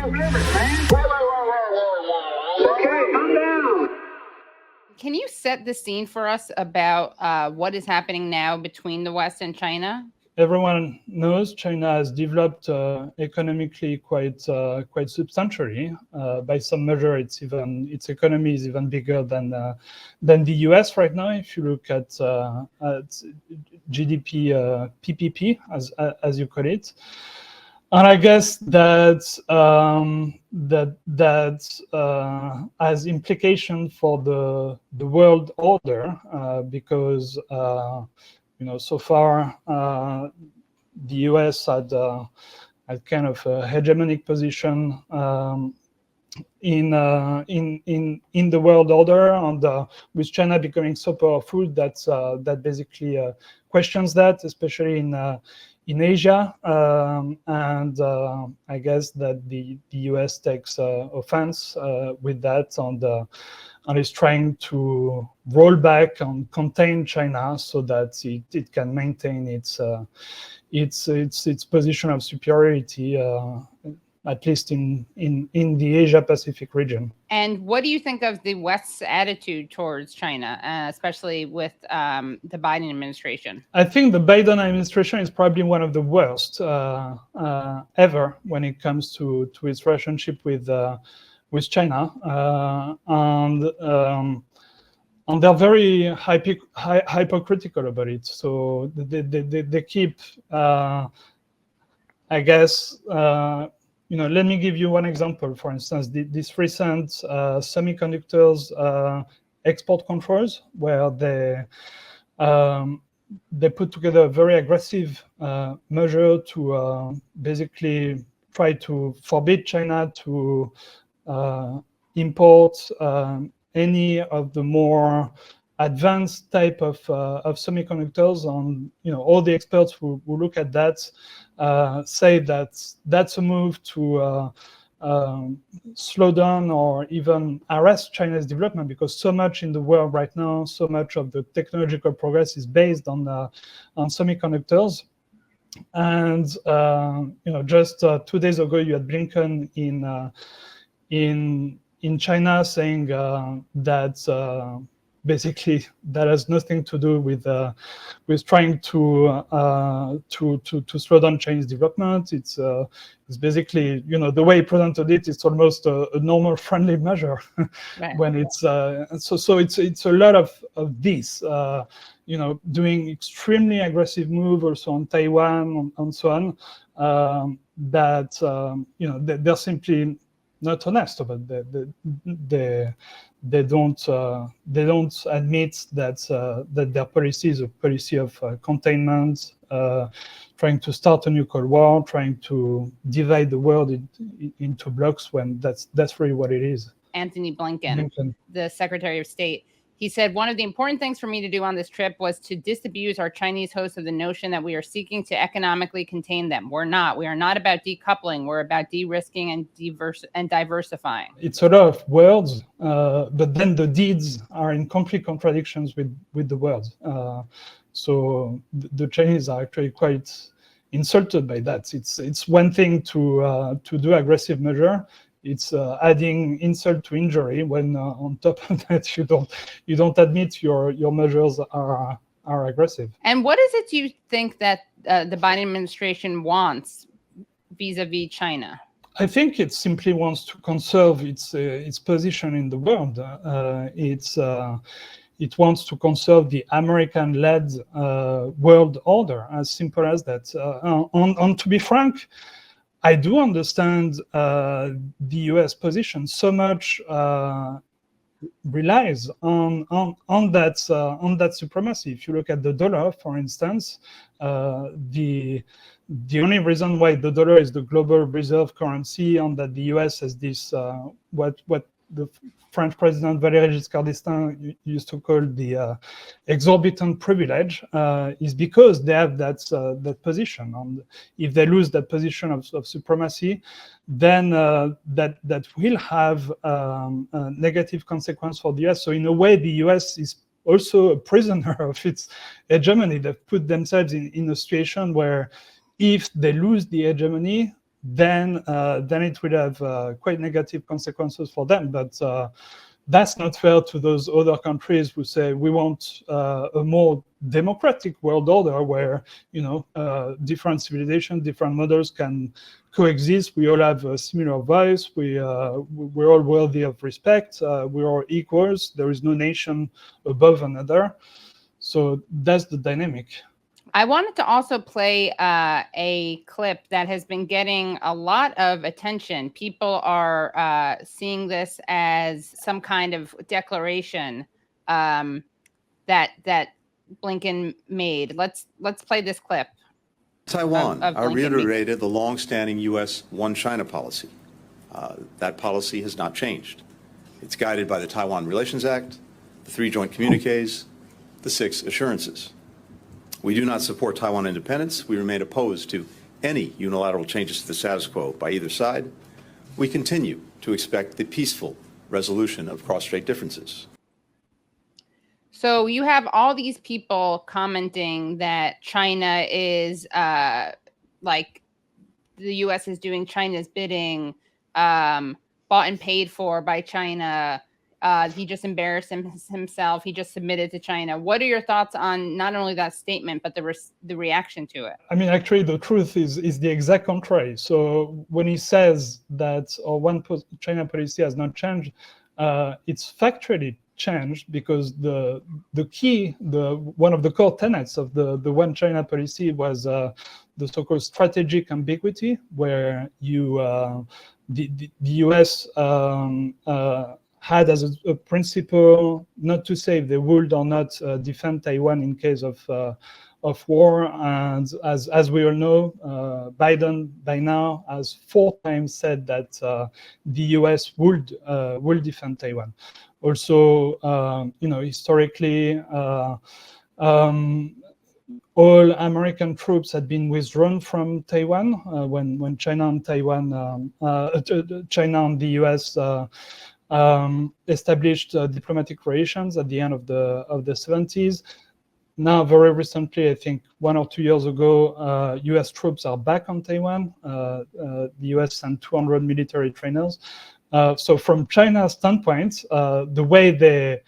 Okay, calm down. Can you set the scene for us about what is happening now between the West and China? Everyone knows China has developed economically quite substantially. By some measure, its economy is even bigger than the US right now. If you look at GDP PPP, as you call it, and I guess that has implication for the world order because. So far, the US had kind of a hegemonic position in the world order, and with China becoming so powerful that basically questions that, especially in Asia, and I guess that the US takes offense with that, and is trying to roll back and contain China so that it can maintain its position of superiority, at least in the Asia-Pacific region. And what do you think of the West's attitude towards China, especially with the Biden administration? I think the Biden administration is probably one of the worst ever when it comes to its relationship with China, and they're very hypocritical about it. So they keep, I guess. Let me give you one example. For instance, this recent semiconductors export controls, where they put together a very aggressive measure to basically try to forbid China to import any of the more advanced type of semiconductors. And all the experts who look at that say that that's a move to slow down or even arrest China's development, because so much in the world right now, so much of the technological progress is based on semiconductors. And just 2 days ago, you had Blinken in China saying that basically that has nothing to do with trying to slow down Chinese development. It's basically, the way he presented it, it's almost a normal friendly measure. Right. When it's so it's a lot of this. Doing extremely aggressive move also on Taiwan and so on, that they're simply not honest about. They don't admit that their policy is a policy of containment, trying to start a new Cold War, trying to divide the world into blocks, when that's really what it is. Antony Blinken, the Secretary of State, he said, one of the important things for me to do on this trip was to disabuse our Chinese hosts of the notion that we are seeking to economically contain them. We're not. We are not about decoupling. We're about de-risking and diversifying. It's a lot of words, but then the deeds are in complete contradictions with the words. So the Chinese are actually quite insulted by that. It's one thing to do aggressive measure. It's adding insult to injury when on top of that you don't admit your measures are aggressive. And what is it you think that the Biden administration wants vis-a-vis China? I think it simply wants to conserve its position in the world. It wants to conserve the American-led world order, as simple as that. And to be frank, I do understand the US position. So much relies on that supremacy. If you look at the dollar, for instance, the only reason why the dollar is the global reserve currency, and that the US has this what the French President Valéry Giscard d'Estaing used to call the exorbitant privilege, is because they have that position. And if they lose that position of supremacy, then that will have a negative consequence for the US. So in a way, the US is also a prisoner of its hegemony. They've put themselves in a situation where if they lose the hegemony, then it will have quite negative consequences for them. But that's not fair to those other countries who say we want a more democratic world order where different civilizations, different models can coexist. We all have a similar voice. We're all worthy of respect. We're all equals. There is no nation above another. So that's the dynamic. I wanted to also play a clip that has been getting a lot of attention. People are seeing this as some kind of declaration that Blinken made. Let's play this clip. Taiwan reiterated the long-standing U.S. One China policy. That policy has not changed. It's guided by the Taiwan Relations Act, the 3 joint communiques, the 6 assurances. We do not support Taiwan independence. We remain opposed to any unilateral changes to the status quo by either side. We continue to expect the peaceful resolution of cross-strait differences. So you have all these people commenting that China is like the U.S. is doing China's bidding, bought and paid for by China. He just embarrassed himself. He just submitted to China. What are your thoughts on not only that statement, but the reaction to it? I mean, actually, the truth is the exact contrary. So when he says that our One China policy has not changed, it's factually changed because the key, one of the core tenets of the One China policy was the so-called strategic ambiguity, where the U.S. Had as a principle not to say if they would or not defend Taiwan in case of war. And as we all know, Biden by now has 4 times said that the U.S. would defend Taiwan. Also, historically, all American troops had been withdrawn from Taiwan when China and China and the U.S. Established diplomatic relations at the end of the 70s. Now, very recently, I think 1 or 2 years ago, U.S. troops are back on Taiwan. The U.S. sent 200 military trainers. So from China's standpoint, the way they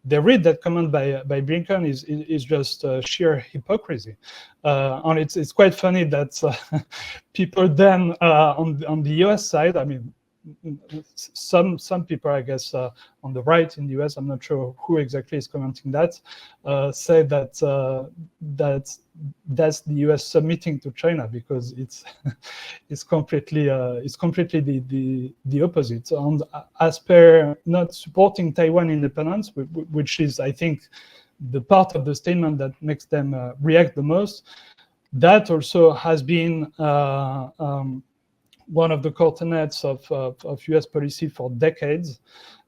read that comment by Blinken is just sheer hypocrisy. And it's quite funny that people then on the U.S. side, I mean, some people, I guess, on the right in the US, I'm not sure who exactly is commenting that, say that that's the US submitting to China, because it's completely the opposite. And as per not supporting Taiwan independence, which is, I think, the part of the statement that makes them react the most, that also has been one of the core tenets of U.S. policy for decades.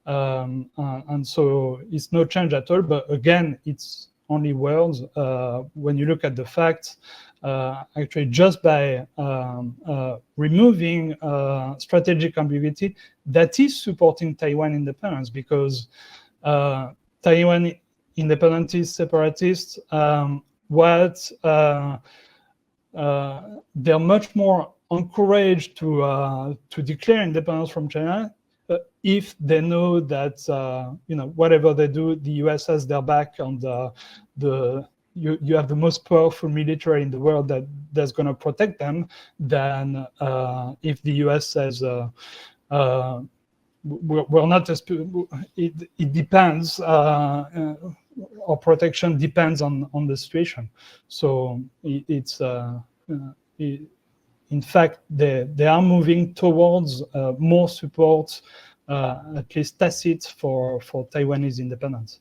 And so it's no change at all. But again, it's only words. When you look at the facts, actually just by removing strategic ambiguity, that is supporting Taiwan independence, because Taiwan independentists, separatists, they're much more encouraged to declare independence from China if they know that whatever they do, the US has their back, and you have the most powerful military in the world that's going to protect them, than if the US says we're not. It depends. Our protection depends on the situation. So in fact, they are moving towards more support, at least tacit, for Taiwanese independence.